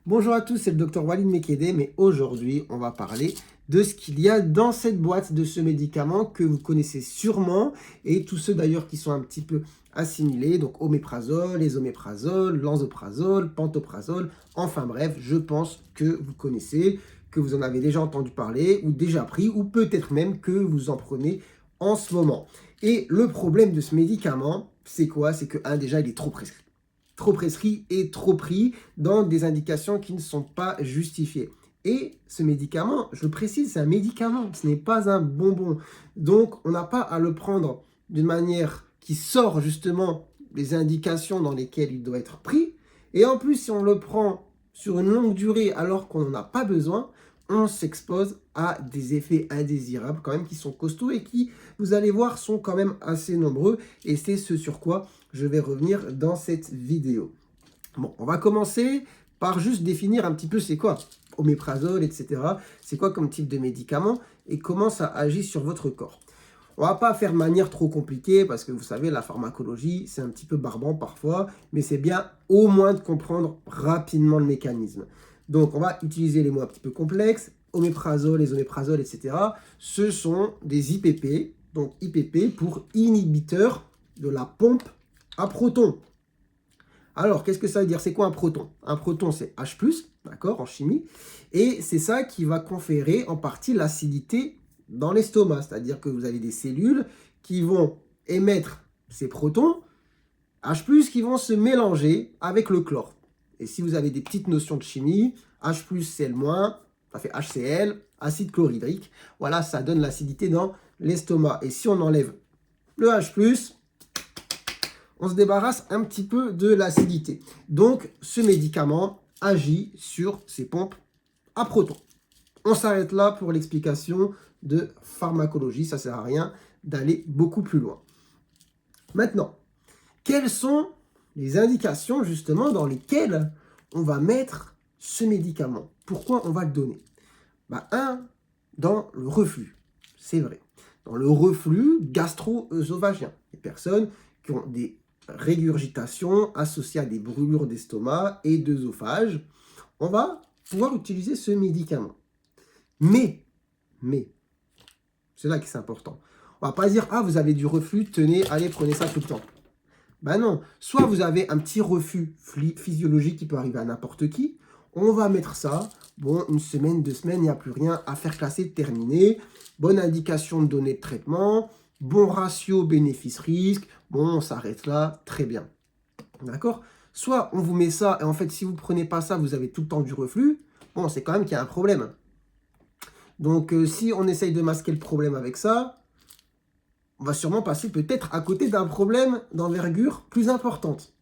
Bonjour à tous, c'est le docteur Walid Mekede, mais aujourd'hui, on va parler de ce qu'il y a dans cette boîte de ce médicament que vous connaissez sûrement, et tous ceux d'ailleurs qui sont un petit peu assimilés, donc oméprazole, esoméprazole, lansoprazole, pantoprazole, enfin bref, je pense que vous connaissez, que vous en avez déjà entendu parler, ou déjà pris, ou peut-être même que vous en prenez en ce moment. Et le problème de ce médicament, c'est quoi? C'est que, déjà, il est trop prescrit et trop pris dans des indications qui ne sont pas justifiées. Et ce médicament, je précise, c'est un médicament, ce n'est pas un bonbon. Donc, on n'a pas à le prendre d'une manière qui sort justement des indications dans lesquelles il doit être pris. Et en plus, si on le prend sur une longue durée alors qu'on n'en a pas besoin, on s'expose à des effets indésirables quand même qui sont costauds et qui, vous allez voir, sont quand même assez nombreux. Et c'est ce sur quoi je vais revenir dans cette vidéo. Bon, on va commencer par juste définir un petit peu c'est quoi oméprazole, etc. C'est quoi comme type de médicament et comment ça agit sur votre corps. On va pas faire de manière trop compliquée parce que vous savez, la pharmacologie, c'est un petit peu barbant parfois, mais c'est bien au moins de comprendre rapidement le mécanisme. Donc, on va utiliser les mots un petit peu complexes. Oméprazole, esoméprazole, etc. Ce sont des IPP, donc IPP pour inhibiteur de la pompe à protons. Alors, qu'est-ce que ça veut dire? C'est quoi un proton? Un proton, c'est H+, d'accord, en chimie, et c'est ça qui va conférer en partie l'acidité dans l'estomac, c'est-à-dire que vous avez des cellules qui vont émettre ces protons, H+, qui vont se mélanger avec le chlore. Et si vous avez des petites notions de chimie, H+, Cl-, ça fait HCl, acide chlorhydrique, voilà, ça donne l'acidité dans l'estomac. Et si on enlève le H+, on se débarrasse un petit peu de l'acidité. Donc, ce médicament agit sur ces pompes à protons. On s'arrête là pour l'explication de pharmacologie. Ça ne sert à rien d'aller beaucoup plus loin. Maintenant, quelles sont les indications justement dans lesquelles on va mettre ce médicament? Pourquoi on va le donner? Dans le reflux, c'est vrai. Dans le reflux gastro-œsophagien. Les personnes qui ont des régurgitations associées à des brûlures d'estomac et d'œsophage, on va pouvoir utiliser ce médicament. Mais, c'est là que c'est important. On va pas dire, ah, vous avez du reflux, tenez, allez, prenez ça tout le temps. Ben non, soit vous avez un petit reflux physiologique qui peut arriver à n'importe qui, on va mettre ça, bon, une semaine, 2 semaines, il n'y a plus rien à faire classer, terminé, bonne indication de données de traitement, bon ratio bénéfice-risque, bon, on s'arrête là, très bien. D'accord? Soit on vous met ça, et en fait, si vous ne prenez pas ça, vous avez tout le temps du reflux, bon, c'est quand même qu'il y a un problème. Donc, si on essaye de masquer le problème avec ça, on va sûrement passer peut-être à côté d'un problème d'envergure plus importante.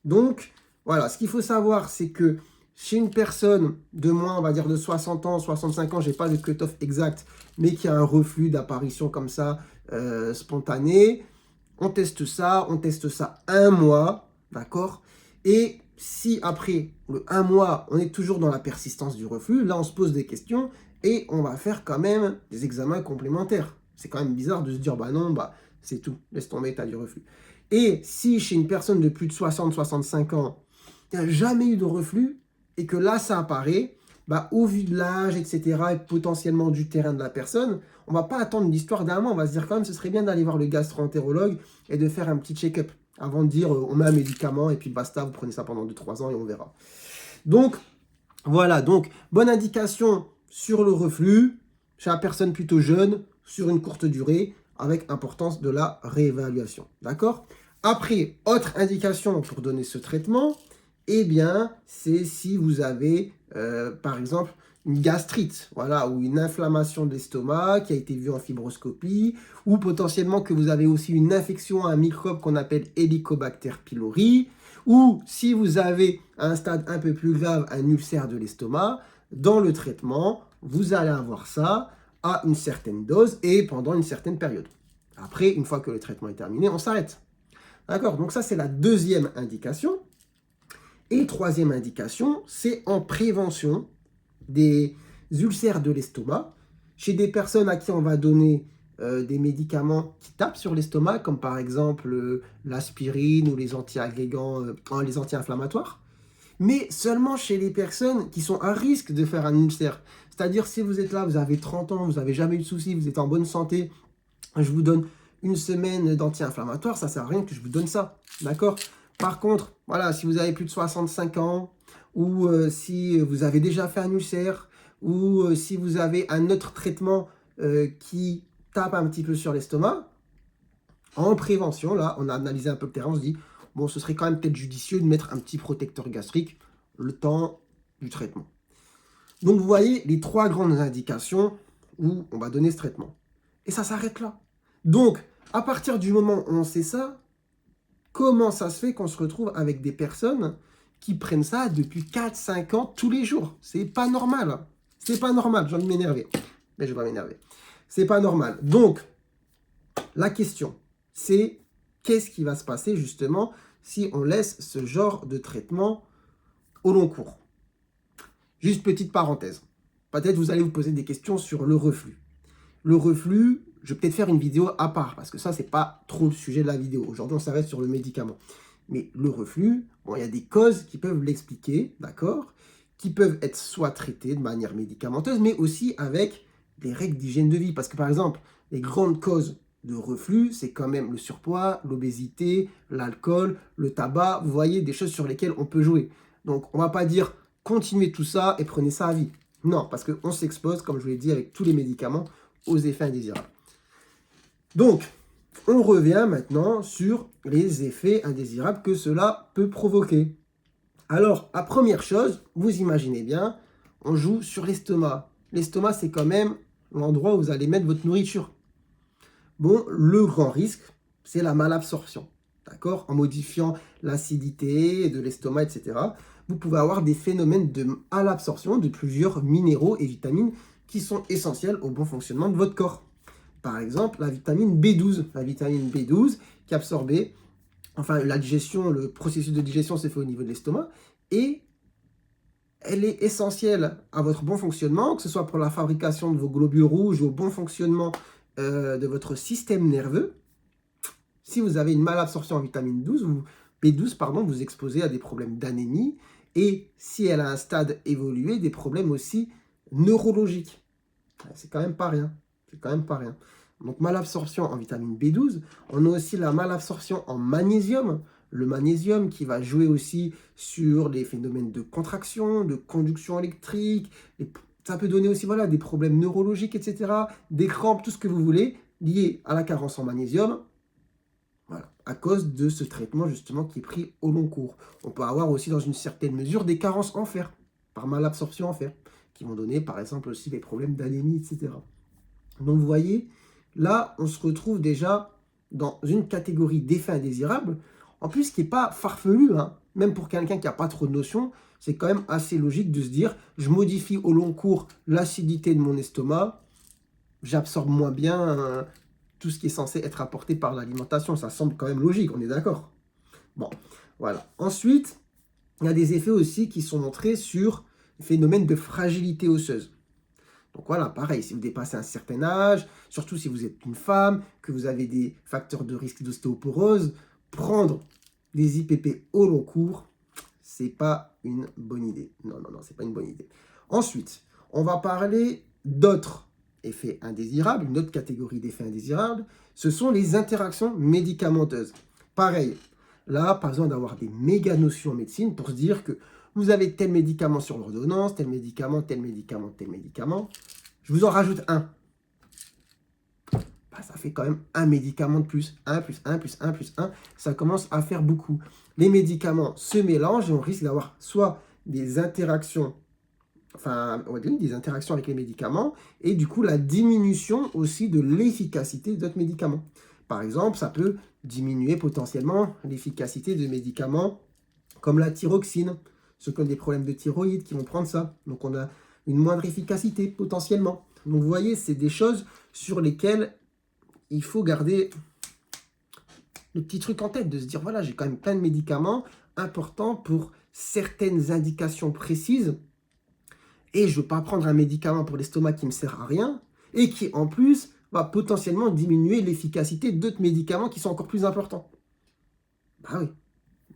Donc, voilà, ce qu'il faut savoir, c'est que chez une personne de moins, on va dire de 60 ans, 65 ans, je n'ai pas le cut-off exact, mais qui a un reflux d'apparition comme ça, spontané, on teste ça 1 mois, d'accord? Et si après le 1 mois, on est toujours dans la persistance du reflux, là on se pose des questions et on va faire quand même des examens complémentaires. C'est quand même bizarre de se dire, bah non, bah c'est tout, laisse tomber, tu as du reflux. Et si chez une personne de plus de 60-65 ans, il n'y a jamais eu de reflux, et que là ça apparaît, bah, au vu de l'âge, etc., et potentiellement du terrain de la personne, on ne va pas attendre l'histoire d'un mois, on va se dire quand même, ce serait bien d'aller voir le gastro-entérologue et de faire un petit check-up avant de dire on met un médicament et puis basta, vous prenez ça pendant 2-3 ans et on verra. Donc, voilà, donc bonne indication sur le reflux, chez la personne plutôt jeune, sur une courte durée, avec importance de la réévaluation. D'accord? Après, autre indication pour donner ce traitement, eh bien, c'est si vous avez, par exemple, une gastrite, voilà, ou une inflammation de l'estomac qui a été vue en fibroscopie, ou potentiellement que vous avez aussi une infection à un microbe qu'on appelle Helicobacter pylori, ou si vous avez à un stade un peu plus grave un ulcère de l'estomac, dans le traitement, vous allez avoir ça à une certaine dose et pendant une certaine période. Après, une fois que le traitement est terminé, on s'arrête. D'accord? Donc ça, c'est la deuxième indication. Et troisième indication, c'est en prévention des ulcères de l'estomac chez des personnes à qui on va donner des médicaments qui tapent sur l'estomac, comme par exemple l'aspirine ou les anti-agrégants, les anti-inflammatoires. mais seulement chez les personnes qui sont à risque de faire un ulcère. C'est-à-dire, si vous êtes là, vous avez 30 ans, vous n'avez jamais eu de soucis, vous êtes en bonne santé, je vous donne une semaine d'anti-inflammatoire, ça ne sert à rien que je vous donne ça, d'accord? Par contre, voilà, si vous avez plus de 65 ans, ou si vous avez déjà fait un ulcère, ou si vous avez un autre traitement qui tape un petit peu sur l'estomac, en prévention, là, on a analysé un peu le terrain, on se dit, bon, ce serait quand même peut-être judicieux de mettre un petit protecteur gastrique le temps du traitement. Donc, vous voyez les 3 grandes indications où on va donner ce traitement. Et ça s'arrête là. Donc, à partir du moment où on sait ça, comment ça se fait qu'on se retrouve avec des personnes qui prennent ça depuis 4-5 ans tous les jours? C'est pas normal. C'est pas normal, j'ai envie de m'énerver. Mais je vais pas m'énerver. C'est pas normal. Donc, la question, c'est qu'est-ce qui va se passer justement si on laisse ce genre de traitement au long cours? Juste petite parenthèse. Peut-être vous allez vous poser des questions sur le reflux. Le reflux, je vais peut-être faire une vidéo à part, parce que ça, c'est pas trop le sujet de la vidéo. Aujourd'hui, on s'arrête sur le médicament. Mais le reflux, bon, il y a des causes qui peuvent l'expliquer, d'accord? Qui peuvent être soit traitées de manière médicamenteuse, mais aussi avec des règles d'hygiène de vie. Parce que, par exemple, les grandes causes de reflux, c'est quand même le surpoids, l'obésité, l'alcool, le tabac. Vous voyez, des choses sur lesquelles on peut jouer. Donc, on ne va pas dire continuez tout ça et prenez ça à vie. Non, parce qu'on s'expose, comme je vous l'ai dit, avec tous les médicaments, aux effets indésirables. Donc, on revient maintenant sur les effets indésirables que cela peut provoquer. Alors, la première chose, vous imaginez bien, on joue sur l'estomac. L'estomac, c'est quand même l'endroit où vous allez mettre votre nourriture. Bon, le grand risque, c'est la malabsorption. D'accord? En modifiant l'acidité de l'estomac, etc., vous pouvez avoir des phénomènes de malabsorption de plusieurs minéraux et vitamines qui sont essentiels au bon fonctionnement de votre corps. Par exemple, la vitamine B12. La vitamine B12 qui est absorbée, enfin la digestion, le processus de digestion se fait au niveau de l'estomac et elle est essentielle à votre bon fonctionnement, que ce soit pour la fabrication de vos globules rouges ou au bon fonctionnement de votre système nerveux. Si vous avez une malabsorption en vitamine 12, B12, pardon, vous exposez à des problèmes d'anémie et si elle a un stade évolué, des problèmes aussi neurologiques. C'est quand même pas rien. C'est quand même pas rien. Donc malabsorption en vitamine B12. On a aussi la malabsorption en magnésium. Le magnésium qui va jouer aussi sur les phénomènes de contraction, de conduction électrique. Ça peut donner aussi voilà, des problèmes neurologiques, etc. Des crampes, tout ce que vous voulez, liés à la carence en magnésium. Voilà, à cause de ce traitement justement qui est pris au long cours. On peut avoir aussi dans une certaine mesure des carences en fer, par malabsorption en fer, qui vont donner par exemple aussi des problèmes d'anémie, etc. Donc vous voyez, là on se retrouve déjà dans une catégorie d'effets indésirables, en plus qui n'est pas farfelu, hein. Même pour quelqu'un qui n'a pas trop de notions, c'est quand même assez logique de se dire, je modifie au long cours l'acidité de mon estomac, j'absorbe moins bien tout ce qui est censé être apporté par l'alimentation. Ça semble quand même logique, on est d'accord? Bon, voilà. Ensuite, il y a des effets aussi qui sont montrés sur le phénomène de fragilité osseuse. Donc voilà, pareil, si vous dépassez un certain âge, surtout si vous êtes une femme, que vous avez des facteurs de risque d'ostéoporose, prendre des IPP au long cours, c'est pas une bonne idée. Non, non, non, c'est pas une bonne idée. Ensuite, on va parler d'autres effets indésirables, une autre catégorie d'effets indésirables, ce sont les interactions médicamenteuses. Pareil, là, pas besoin d'avoir des méga notions en médecine pour se dire que vous avez tel médicament sur l'ordonnance, tel médicament, tel médicament, tel médicament. Je vous en rajoute un. Bah, ça fait quand même un médicament de plus. 1 plus 1 plus 1 plus 1. Ça commence à faire beaucoup. Les médicaments se mélangent et on risque d'avoir soit des interactions, enfin, on va dire des interactions avec les médicaments et du coup la diminution aussi de l'efficacité d'autres médicaments. Par exemple, ça peut diminuer potentiellement l'efficacité de médicaments comme la thyroxine, ceux qui ont des problèmes de thyroïde qui vont prendre ça. Donc on a une moindre efficacité potentiellement. Donc vous voyez, c'est des choses sur lesquelles il faut garder le petit truc en tête, de se dire voilà, j'ai quand même plein de médicaments importants pour certaines indications précises et je ne veux pas prendre un médicament pour l'estomac qui ne me sert à rien et qui en plus va potentiellement diminuer l'efficacité d'autres médicaments qui sont encore plus importants. Bah oui.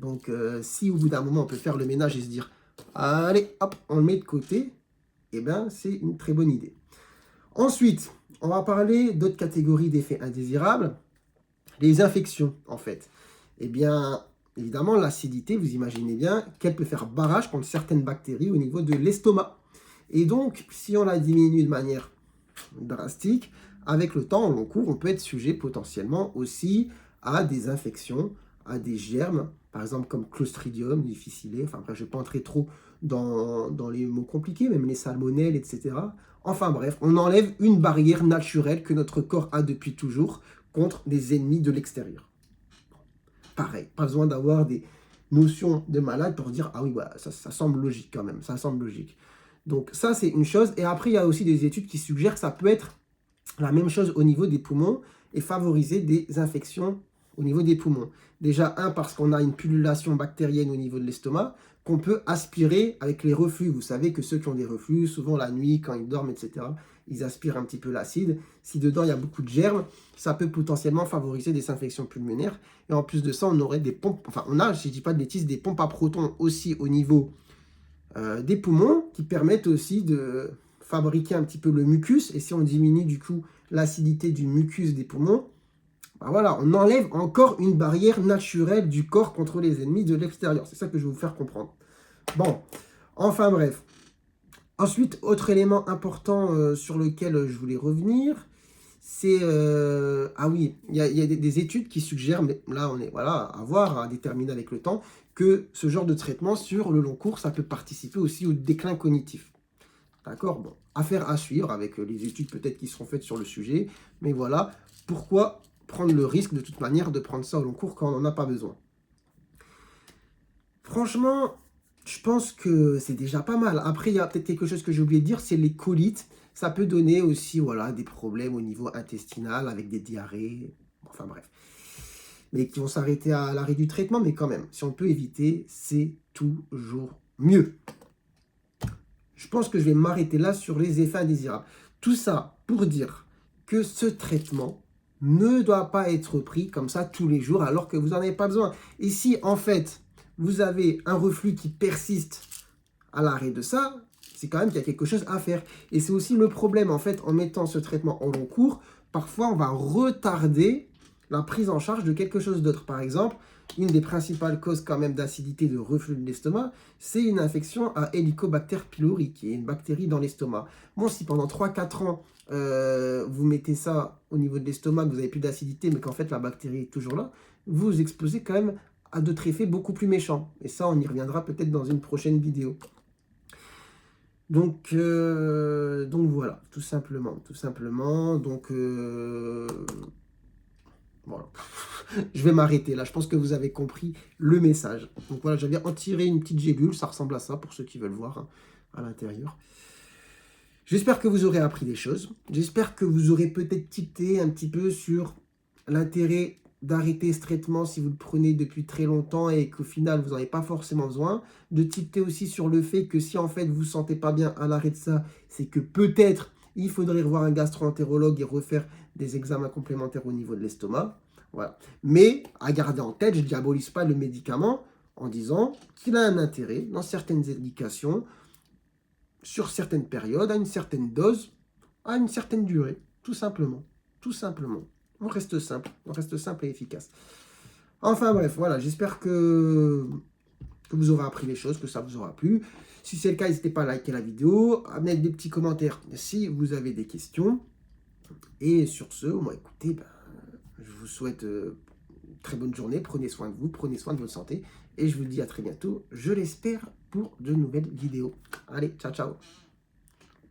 Donc, si au bout d'un moment, on peut faire le ménage et se dire, allez, hop, on le met de côté, eh bien, c'est une très bonne idée. Ensuite, on va parler d'autres catégories d'effets indésirables, les infections, en fait. Eh bien, évidemment, l'acidité, vous imaginez bien qu'elle peut faire barrage contre certaines bactéries au niveau de l'estomac. Et donc, si on la diminue de manière drastique, avec le temps, au long cours, on peut être sujet potentiellement aussi à des infections, à des germes, par exemple comme Clostridium difficile. Enfin bref, je ne vais pas entrer trop dans les mots compliqués, même les salmonelles, etc. Enfin bref, on enlève une barrière naturelle que notre corps a depuis toujours contre les ennemis de l'extérieur. Pareil, pas besoin d'avoir des notions de malade pour dire « Ah oui, voilà, ça semble logique quand même, ça semble logique ». Donc ça, c'est une chose. Et après, il y a aussi des études qui suggèrent que ça peut être la même chose au niveau des poumons et favoriser des infections au niveau des poumons. Déjà, parce qu'on a une pullulation bactérienne au niveau de l'estomac, qu'on peut aspirer avec les reflux. Vous savez que ceux qui ont des reflux, souvent la nuit, quand ils dorment, etc., ils aspirent un petit peu l'acide. Si dedans, il y a beaucoup de germes, ça peut potentiellement favoriser des infections pulmonaires. Et en plus de ça, on aurait des pompes, enfin, on a, si je ne dis pas de bêtises, des pompes à protons aussi au niveau des poumons qui permettent aussi de fabriquer un petit peu le mucus. Et si on diminue du coup l'acidité du mucus des poumons, ben voilà, on enlève encore une barrière naturelle du corps contre les ennemis de l'extérieur. C'est ça que je vais vous faire comprendre. Bon, enfin bref. Ensuite, autre élément important sur lequel je voulais revenir, c'est... ah oui, il y a des études qui suggèrent, mais là on est voilà, à voir, à déterminer avec le temps, que ce genre de traitement sur le long cours, ça peut participer aussi au déclin cognitif. D'accord? Bon, affaire à suivre avec les études peut-être qui seront faites sur le sujet, mais voilà, pourquoi prendre le risque de toute manière de prendre ça au long cours quand on n'en a pas besoin? Franchement, je pense que c'est déjà pas mal. Après, il y a peut-être quelque chose que j'ai oublié de dire, c'est les colites. Ça peut donner aussi voilà, des problèmes au niveau intestinal avec des diarrhées. Enfin bref. Mais qui vont s'arrêter à l'arrêt du traitement, mais quand même, si on peut éviter, c'est toujours mieux. Je pense que je vais m'arrêter là sur les effets indésirables. Tout ça pour dire que ce traitement ne doit pas être pris comme ça tous les jours alors que vous n'en avez pas besoin. Et si en fait vous avez un reflux qui persiste à l'arrêt de ça, c'est quand même qu'il y a quelque chose à faire. Et c'est aussi le problème en fait en mettant ce traitement en long cours, parfois on va retarder la prise en charge de quelque chose d'autre. Par exemple, une des principales causes quand même d'acidité de reflux de l'estomac, c'est une infection à Helicobacter pylori, qui est une bactérie dans l'estomac. Bon, si pendant 3-4 ans, vous mettez ça au niveau de l'estomac, vous n'avez plus d'acidité, mais qu'en fait la bactérie est toujours là, vous vous exposez quand même à d'autres effets beaucoup plus méchants. Et ça, on y reviendra peut-être dans une prochaine vidéo. Donc voilà, tout simplement. Donc, voilà. Je vais m'arrêter là. Je pense que vous avez compris le message. Donc voilà, j'avais en tiré une petite gélule. Ça ressemble à ça pour ceux qui veulent voir hein, à l'intérieur. J'espère que vous aurez appris des choses. J'espère que vous aurez peut-être tilté un petit peu sur l'intérêt d'arrêter ce traitement si vous le prenez depuis très longtemps et qu'au final, vous n'en avez pas forcément besoin. De tilter aussi sur le fait que si en fait vous ne vous sentez pas bien à l'arrêt de ça, c'est que peut-être il faudrait revoir un gastro-entérologue et refaire des examens complémentaires au niveau de l'estomac. Voilà. Mais à garder en tête, je ne diabolise pas le médicament en disant qu'il a un intérêt dans certaines indications, sur certaines périodes, à une certaine dose, à une certaine durée. Tout simplement. Tout simplement. On reste simple et efficace. Enfin bref, voilà, j'espère que vous aurez appris les choses, que ça vous aura plu. Si c'est le cas, n'hésitez pas à liker la vidéo, à mettre des petits commentaires si vous avez des questions. Et sur ce, moi, écoutez, je vous souhaite une très bonne journée. Prenez soin de vous, prenez soin de votre santé. Et je vous dis à très bientôt, je l'espère, pour de nouvelles vidéos. Allez, ciao, ciao.